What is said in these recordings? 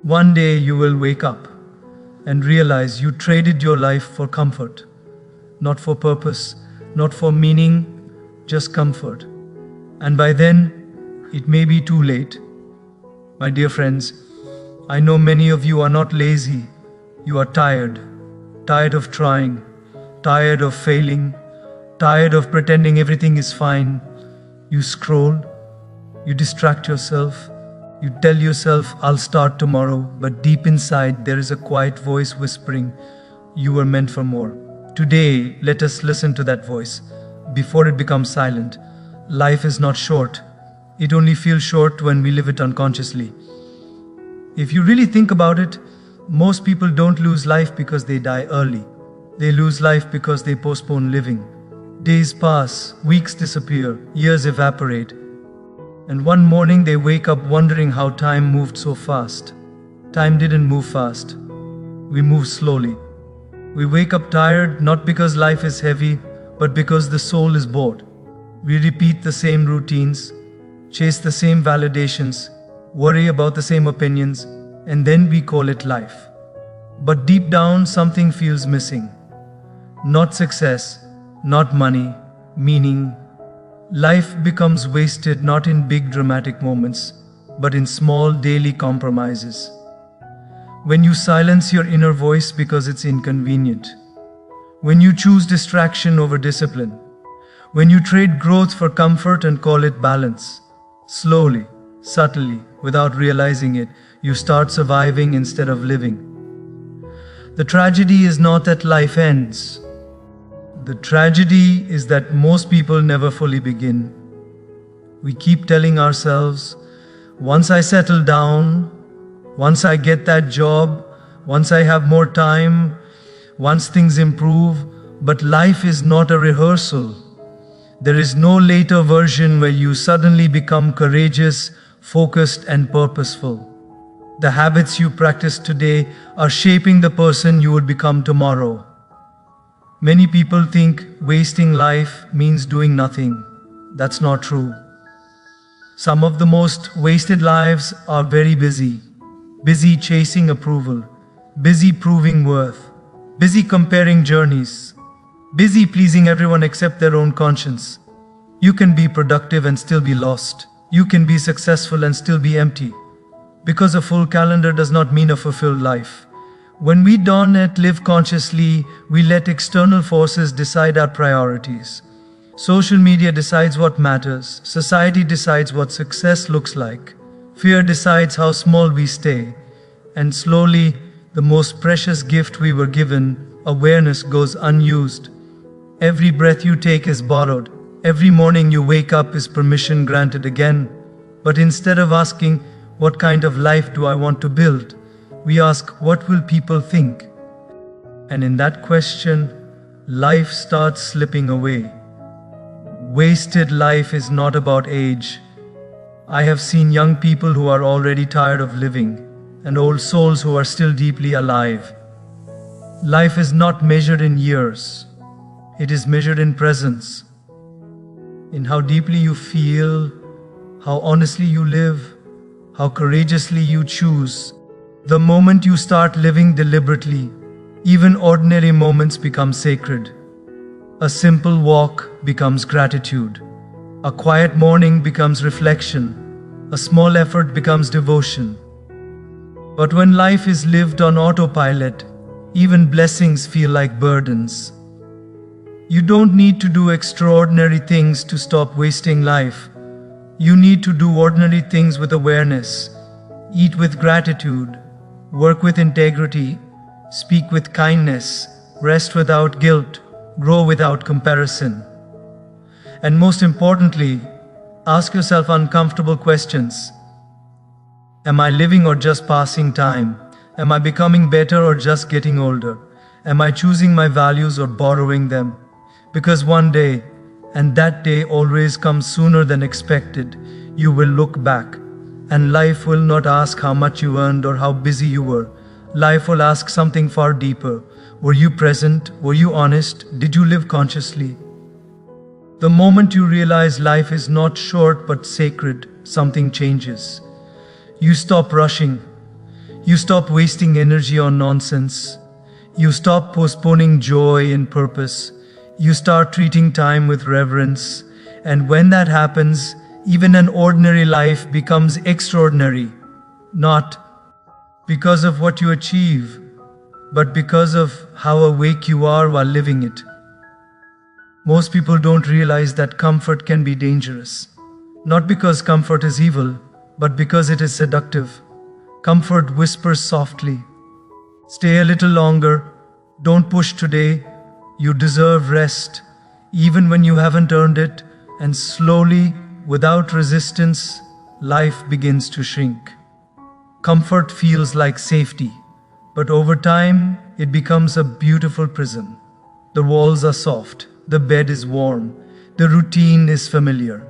One day you will wake up and realize you traded your life for comfort, not for purpose, not for meaning, just comfort. And by then, it may be too late. My dear friends, I know many of you are not lazy. You are tired. Tired of trying. Tired of failing. Tired of pretending everything is fine. You scroll. You distract yourself. You tell yourself, I'll start tomorrow. But deep inside, there is a quiet voice whispering, you were meant for more. Today, let us listen to that voice before it becomes silent. Life is not short. It only feels short when we live it unconsciously. If you really think about it, most people don't lose life because they die early. They lose life because they postpone living. Days pass, weeks disappear, years evaporate. And one morning they wake up wondering how time moved so fast. Time didn't move fast. We moved slowly. We wake up tired not because life is heavy, but because the soul is bored. We repeat the same routines, chase the same validations, worry about the same opinions, and then we call it life. But deep down, something feels missing. Not success, not money, meaning. Life becomes wasted not in big dramatic moments, but in small daily compromises. When you silence your inner voice because it's inconvenient. When you choose distraction over discipline. When you trade growth for comfort and call it balance. Slowly, subtly, without realizing it, you start surviving instead of living. The tragedy is not that life ends. The tragedy is that most people never fully begin. We keep telling ourselves, once I settle down, once I get that job, once I have more time, once things improve, but life is not a rehearsal. There is no later version where you suddenly become courageous, focused, and purposeful. The habits you practice today are shaping the person you will become tomorrow. Many people think wasting life means doing nothing. That's not true. Some of the most wasted lives are very busy. Busy chasing approval. Busy proving worth. Busy comparing journeys. Busy pleasing everyone except their own conscience. You can be productive and still be lost. You can be successful and still be empty. Because a full calendar does not mean a fulfilled life. When we don't live consciously, we let external forces decide our priorities. Social media decides what matters. Society decides what success looks like. Fear decides how small we stay. And slowly, the most precious gift we were given, awareness, goes unused. Every breath you take is borrowed. Every morning you wake up is permission granted again. But instead of asking, what kind of life do I want to build? We ask, what will people think? And in that question, life starts slipping away. Wasted life is not about age. I have seen young people who are already tired of living, and old souls who are still deeply alive. Life is not measured in years. It is measured in presence. In how deeply you feel, how honestly you live, how courageously you choose. The moment you start living deliberately, even ordinary moments become sacred. A simple walk becomes gratitude. A quiet morning becomes reflection. A small effort becomes devotion. But when life is lived on autopilot, even blessings feel like burdens. You don't need to do extraordinary things to stop wasting life. You need to do ordinary things with awareness, eat with gratitude, work with integrity, speak with kindness, rest without guilt, grow without comparison. And most importantly, ask yourself uncomfortable questions. Am I living or just passing time? Am I becoming better or just getting older? Am I choosing my values or borrowing them? Because one day, and that day always comes sooner than expected, you will look back. And life will not ask how much you earned or how busy you were. Life will ask something far deeper. Were you present? Were you honest? Did you live consciously? The moment you realize life is not short but sacred, something changes. You stop rushing. You stop wasting energy on nonsense. You stop postponing joy and purpose. You start treating time with reverence. And when that happens, even an ordinary life becomes extraordinary. Not because of what you achieve, but because of how awake you are while living it. Most people don't realize that comfort can be dangerous. Not because comfort is evil, but because it is seductive. Comfort whispers softly, "Stay a little longer, don't push today, you deserve rest," even when you haven't earned it, and slowly, without resistance, life begins to shrink. Comfort feels like safety, but over time, it becomes a beautiful prison. The walls are soft, the bed is warm, the routine is familiar.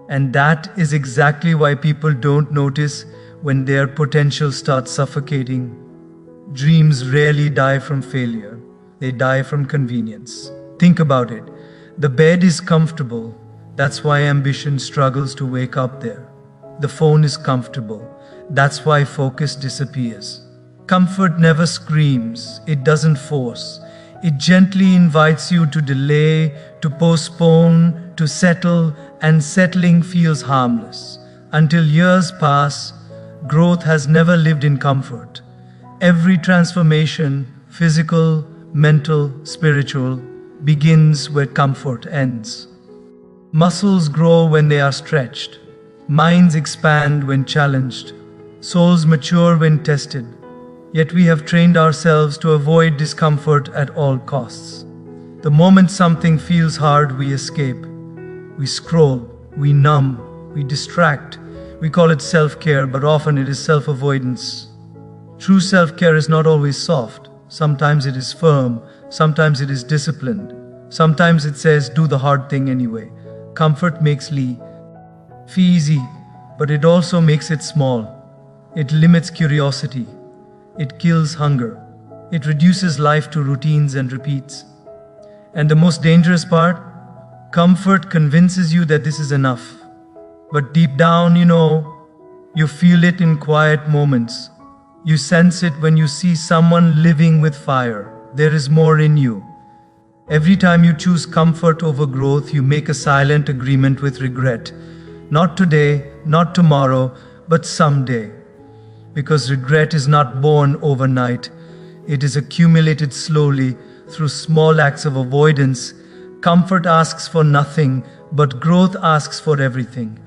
And that is exactly why people don't notice when their potential starts suffocating. Dreams rarely die from failure, they die from convenience. Think about it. The bed is comfortable, that's why ambition struggles to wake up there. The phone is comfortable, that's why focus disappears. Comfort never screams, it doesn't force. It gently invites you to delay, to postpone, to settle, and settling feels harmless. Until years pass, growth has never lived in comfort. Every transformation, physical, mental, spiritual, begins where comfort ends. Muscles grow when they are stretched. Minds expand when challenged. Souls mature when tested. Yet we have trained ourselves to avoid discomfort at all costs. The moment something feels hard, we escape. We scroll, we numb, we distract. We call it self-care, but often it is self-avoidance. True self-care is not always soft. Sometimes it is firm, sometimes it is disciplined. Sometimes it says, do the hard thing anyway. Comfort makes life easy, but it also makes it small. It limits curiosity. It kills hunger. It reduces life to routines and repeats. And the most dangerous part, comfort convinces you that this is enough. But deep down, you feel it in quiet moments. You sense it when you see someone living with fire. There is more in you. Every time you choose comfort over growth, you make a silent agreement with regret. Not today, not tomorrow, but someday. Because regret is not born overnight. It is accumulated slowly through small acts of avoidance. Comfort asks for nothing, but growth asks for everything.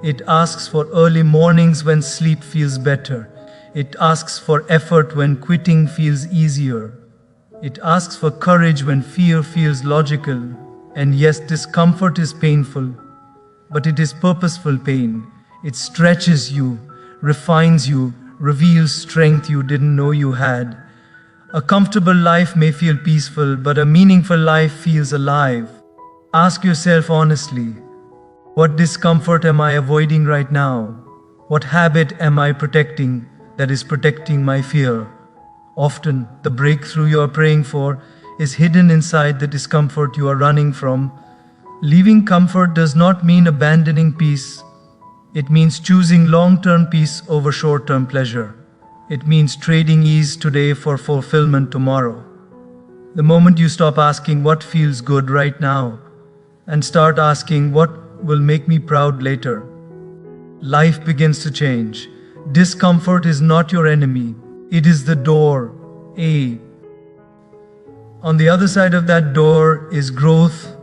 It asks for early mornings when sleep feels better. It asks for effort when quitting feels easier. It asks for courage when fear feels logical. And yes, discomfort is painful, but it is purposeful pain. It stretches you, refines you, reveals strength you didn't know you had. A comfortable life may feel peaceful, but a meaningful life feels alive. Ask yourself honestly, what discomfort am I avoiding right now? What habit am I protecting that is protecting my fear? Often, the breakthrough you are praying for is hidden inside the discomfort you are running from. Leaving comfort does not mean abandoning peace. It means choosing long-term peace over short-term pleasure. It means trading ease today for fulfillment tomorrow. The moment you stop asking what feels good right now and start asking what will make me proud later, life begins to change. Discomfort is not your enemy. It is the door. On the other side of that door is growth,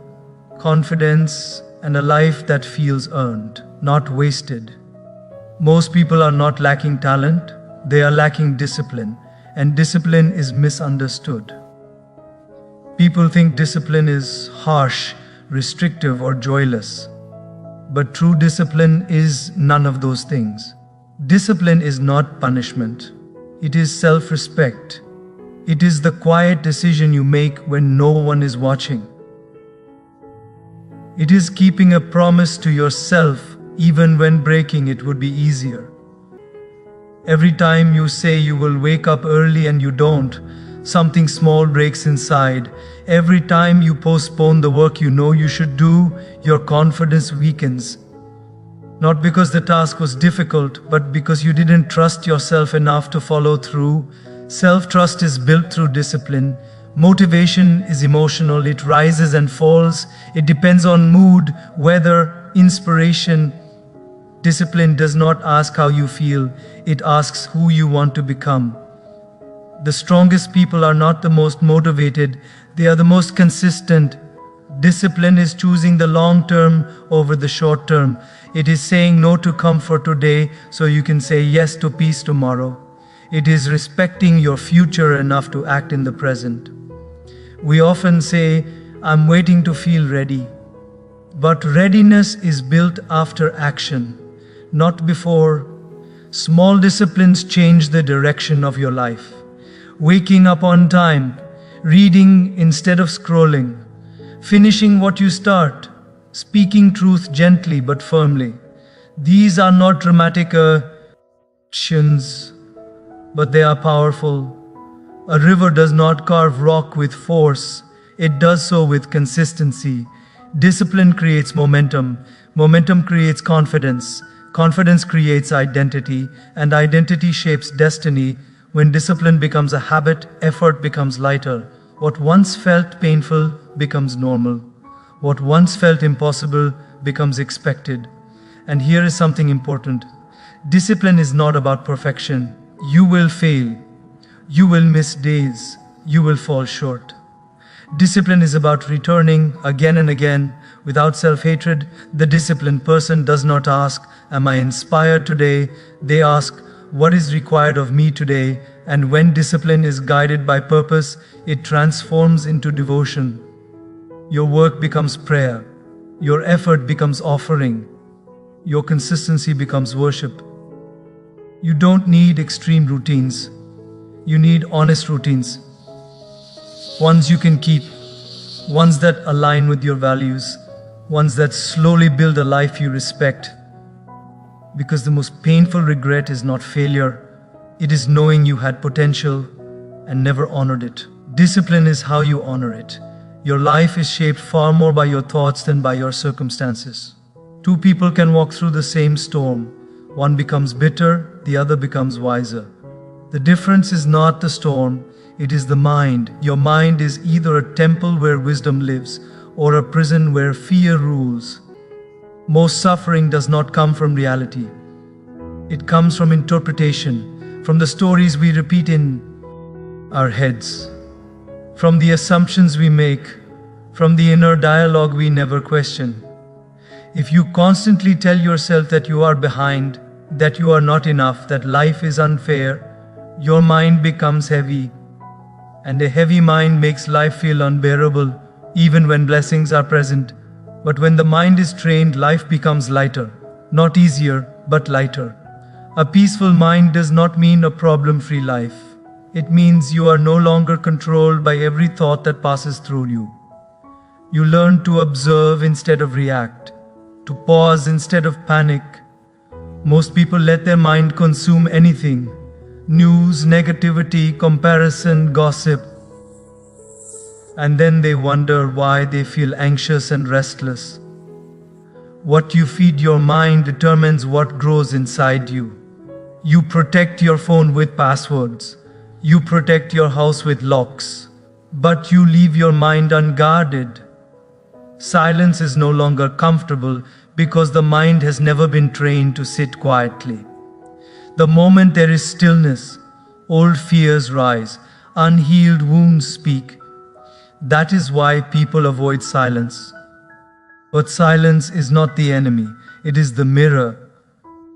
confidence, and a life that feels earned, not wasted. Most people are not lacking talent, they are lacking discipline, and discipline is misunderstood. People think discipline is harsh, restrictive, or joyless. But true discipline is none of those things. Discipline is not punishment. It is self-respect. It is the quiet decision you make when no one is watching. It is keeping a promise to yourself even when breaking it would be easier. Every time you say you will wake up early and you don't, something small breaks inside. Every time you postpone the work you know you should do, your confidence weakens. Not because the task was difficult, but because you didn't trust yourself enough to follow through. Self-trust is built through discipline. Motivation is emotional, it rises and falls. It depends on mood, weather, inspiration. Discipline does not ask how you feel, it asks who you want to become. The strongest people are not the most motivated, they are the most consistent. Discipline is choosing the long term over the short term. It is saying no to comfort today so you can say yes to peace tomorrow. It is respecting your future enough to act in the present. We often say, I'm waiting to feel ready. But readiness is built after action, not before. Small disciplines change the direction of your life. Waking up on time, reading instead of scrolling, finishing what you start, speaking truth gently but firmly. These are not dramatic actions, but they are powerful. A river does not carve rock with force, it does so with consistency. Discipline creates momentum, momentum creates confidence, confidence creates identity, and identity shapes destiny. When discipline becomes a habit, effort becomes lighter. What once felt painful becomes normal. What once felt impossible becomes expected. And here is something important. Discipline is not about perfection. You will fail. You will miss days. You will fall short. Discipline is about returning again and again without self-hatred. The disciplined person does not ask, am I inspired today? They ask, what is required of me today? And when discipline is guided by purpose, it transforms into devotion. Your work becomes prayer. Your effort becomes offering. Your consistency becomes worship. You don't need extreme routines. You need honest routines. Ones you can keep. Ones that align with your values. Ones that slowly build a life you respect. Because the most painful regret is not failure. It is knowing you had potential and never honored it. Discipline is how you honor it. Your life is shaped far more by your thoughts than by your circumstances. Two people can walk through the same storm. One becomes bitter, the other becomes wiser. The difference is not the storm, it is the mind. Your mind is either a temple where wisdom lives or a prison where fear rules. Most suffering does not come from reality. It comes from interpretation, from the stories we repeat in our heads, from the assumptions we make, from the inner dialogue we never question. If you constantly tell yourself that you are behind, that you are not enough, that life is unfair, your mind becomes heavy. And a heavy mind makes life feel unbearable, even when blessings are present. But when the mind is trained, life becomes lighter. Not easier, but lighter. A peaceful mind does not mean a problem-free life. It means you are no longer controlled by every thought that passes through you. You learn to observe instead of react, to pause instead of panic. Most people let their mind consume anything. News, negativity, comparison, gossip. And then they wonder why they feel anxious and restless. What you feed your mind determines what grows inside you. You protect your phone with passwords. You protect your house with locks. But you leave your mind unguarded. Silence is no longer comfortable because the mind has never been trained to sit quietly. The moment there is stillness, old fears rise, unhealed wounds speak. That is why people avoid silence. But silence is not the enemy, it is the mirror.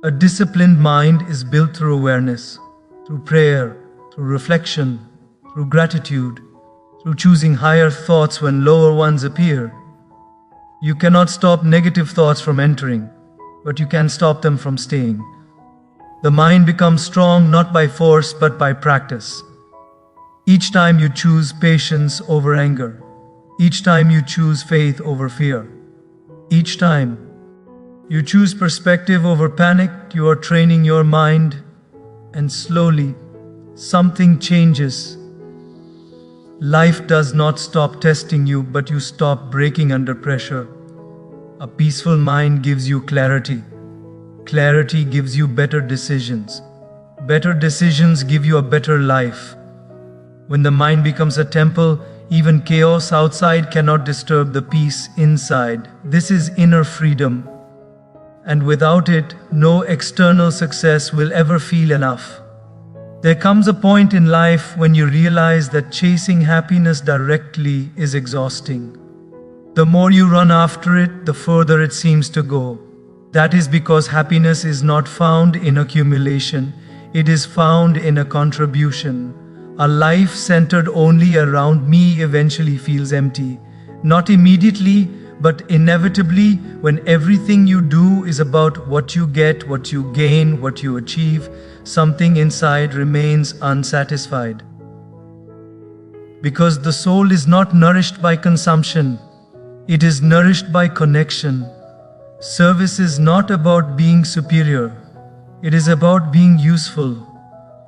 A disciplined mind is built through awareness, through prayer, through reflection, through gratitude, through choosing higher thoughts when lower ones appear. You cannot stop negative thoughts from entering, but you can stop them from staying. The mind becomes strong not by force but by practice. Each time you choose patience over anger, each time you choose faith over fear, each time you choose perspective over panic, you are training your mind, and slowly something changes. Life does not stop testing you, but you stop breaking under pressure. A peaceful mind gives you clarity. Clarity gives you better decisions. Better decisions give you a better life. When the mind becomes a temple, even chaos outside cannot disturb the peace inside. This is inner freedom. And without it, no external success will ever feel enough. There comes a point in life when you realize that chasing happiness directly is exhausting. The more you run after it, the further it seems to go. That is because happiness is not found in accumulation, it is found in a contribution. A life centered only around me eventually feels empty. Not immediately, but inevitably, when everything you do is about what you get, what you gain, what you achieve, something inside remains unsatisfied. Because the soul is not nourished by consumption, it is nourished by connection. Service is not about being superior, it is about being useful.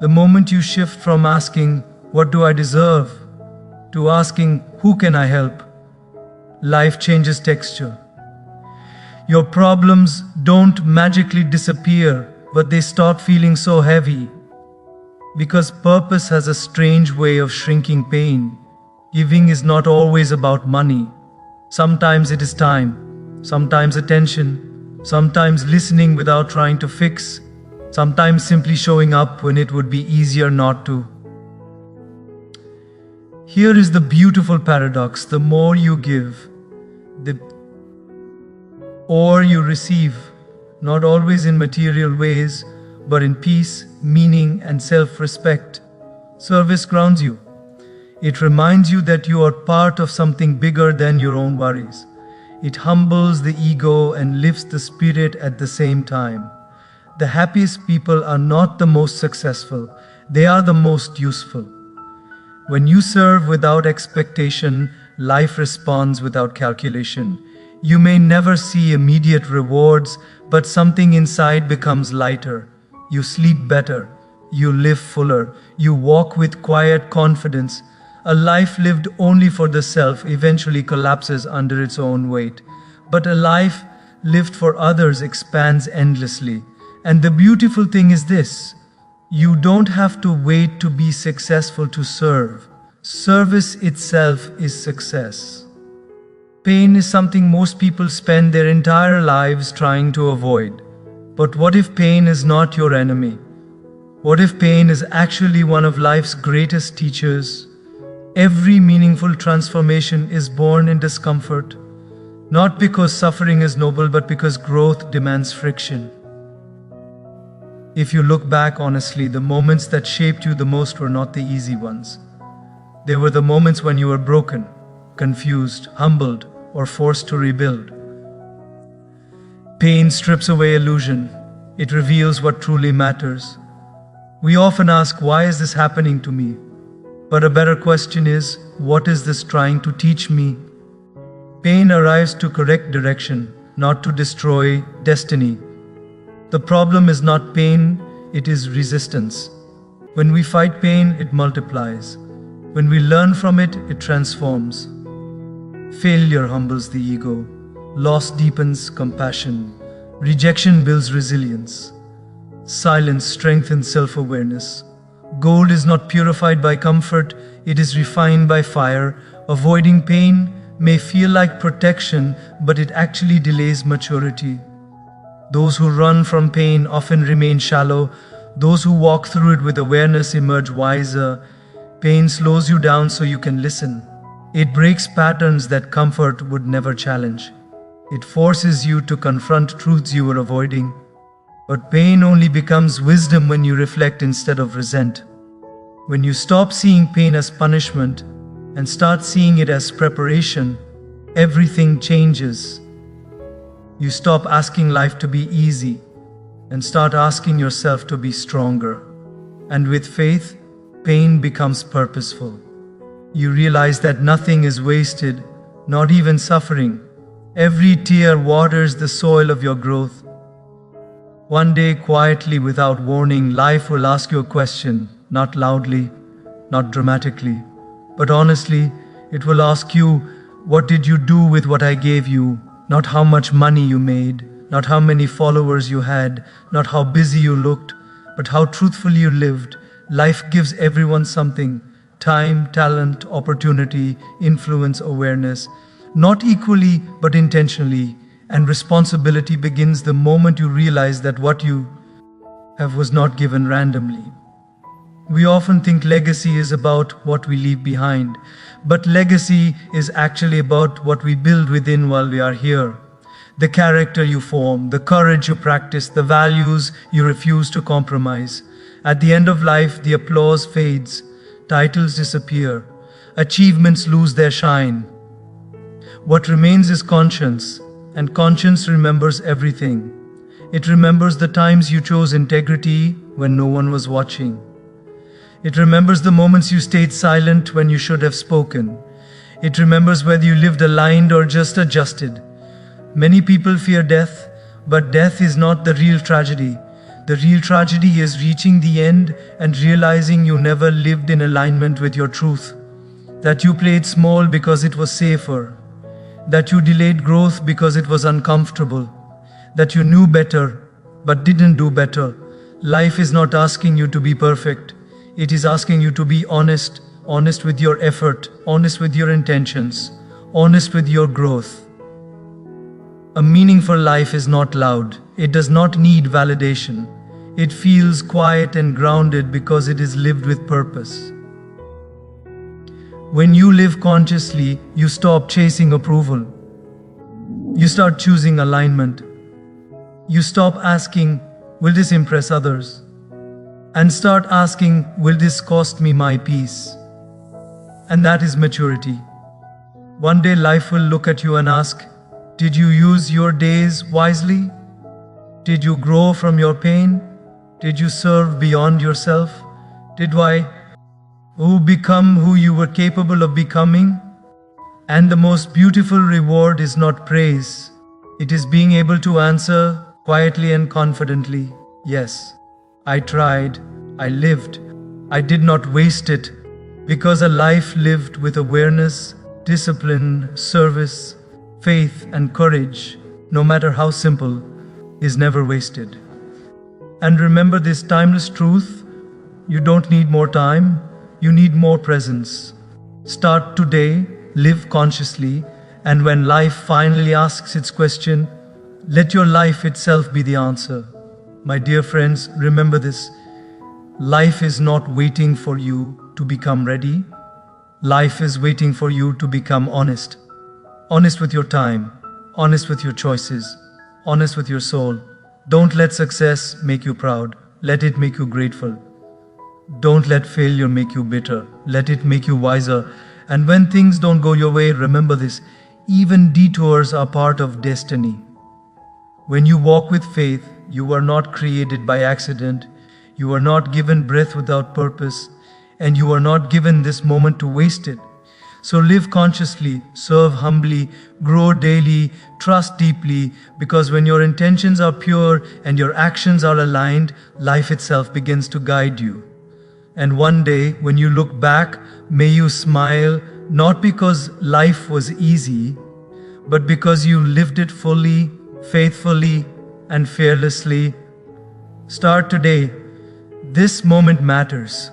The moment you shift from asking, "What do I deserve?" to asking, "Who can I help?" life changes texture. Your problems don't magically disappear, but they stop feeling so heavy. Because purpose has a strange way of shrinking pain. Giving is not always about money. Sometimes it is time, sometimes attention, sometimes listening without trying to fix, sometimes simply showing up when it would be easier not to. Here is the beautiful paradox: the more you give, the more you receive, not always in material ways, but in peace, meaning, and self-respect. Service grounds you. It reminds you that you are part of something bigger than your own worries. It humbles the ego and lifts the spirit at the same time. The happiest people are not the most successful, they are the most useful. When you serve without expectation, life responds without calculation. You may never see immediate rewards, but something inside becomes lighter. You sleep better, you live fuller, you walk with quiet confidence. A life lived only for the self eventually collapses under its own weight. But a life lived for others expands endlessly. And the beautiful thing is this: you don't have to wait to be successful to serve. Service itself is success. Pain is something most people spend their entire lives trying to avoid. But what if pain is not your enemy? What if pain is actually one of life's greatest teachers? Every meaningful transformation is born in discomfort, not because suffering is noble, but because growth demands friction. If you look back honestly, the moments that shaped you the most were not the easy ones. They were the moments when you were broken, confused, humbled, or forced to rebuild. Pain strips away illusion. It reveals what truly matters. We often ask, why is this happening to me? But a better question is, what is this trying to teach me? Pain arrives to correct direction, not to destroy destiny. The problem is not pain, it is resistance. When we fight pain, it multiplies. When we learn from it, it transforms. Failure humbles the ego. Loss deepens compassion. Rejection builds resilience. Silence strengthens self-awareness. Gold is not purified by comfort, it is refined by fire. Avoiding pain may feel like protection, but it actually delays maturity. Those who run from pain often remain shallow. Those who walk through it with awareness emerge wiser. Pain slows you down so you can listen. It breaks patterns that comfort would never challenge. It forces you to confront truths you were avoiding. But pain only becomes wisdom when you reflect instead of resent. When you stop seeing pain as punishment and start seeing it as preparation, everything changes. You stop asking life to be easy and start asking yourself to be stronger. And with faith, pain becomes purposeful. You realize that nothing is wasted, not even suffering. Every tear waters the soil of your growth. One day, quietly, without warning, life will ask you a question, not loudly, not dramatically, but honestly. It will ask you, what did you do with what I gave you? Not how much money you made, not how many followers you had, not how busy you looked, but how truthfully you lived. Life gives everyone something: time, talent, opportunity, influence, awareness, not equally but intentionally. And responsibility begins the moment you realize that what you have was not given randomly. We often think legacy is about what we leave behind, but legacy is actually about what we build within while we are here. The character you form, the courage you practice, the values you refuse to compromise. At the end of life, the applause fades, titles disappear, achievements lose their shine. What remains is conscience, and conscience remembers everything. It remembers the times you chose integrity when no one was watching. It remembers the moments you stayed silent when you should have spoken. It remembers whether you lived aligned or just adjusted. Many people fear death, but death is not the real tragedy. The real tragedy is reaching the end and realizing you never lived in alignment with your truth. That you played small because it was safer. That you delayed growth because it was uncomfortable. That you knew better, but didn't do better. Life is not asking you to be perfect. It is asking you to be honest, honest with your effort, honest with your intentions, honest with your growth. A meaningful life is not loud. It does not need validation. It feels quiet and grounded because it is lived with purpose. When you live consciously, you stop chasing approval. You start choosing alignment. You stop asking, will this impress others? And start asking, will this cost me my peace? And that is maturity. One day life will look at you and ask, did you use your days wisely? Did you grow from your pain? Did you serve beyond yourself? Did you become who you were capable of becoming? And the most beautiful reward is not praise. It is being able to answer quietly and confidently, yes, I tried, I lived, I did not waste it, because a life lived with awareness, discipline, service, faith, and courage, no matter how simple, is never wasted. And remember this timeless truth: you don't need more time, you need more presence. Start today, live consciously, and when life finally asks its question, let your life itself be the answer. My dear friends, remember this: life is not waiting for you to become ready. Life is waiting for you to become honest. Honest with your time, honest with your choices, honest with your soul. Don't let success make you proud. Let it make you grateful. Don't let failure make you bitter. Let it make you wiser. And when things don't go your way, remember this: even detours are part of destiny. When you walk with faith, you are not created by accident. You are not given breath without purpose. And you are not given this moment to waste it. So live consciously, serve humbly, grow daily, trust deeply, because when your intentions are pure and your actions are aligned, life itself begins to guide you. And one day, when you look back, may you smile, not because life was easy, but because you lived it fully, faithfully, and fearlessly. Start today. This moment matters.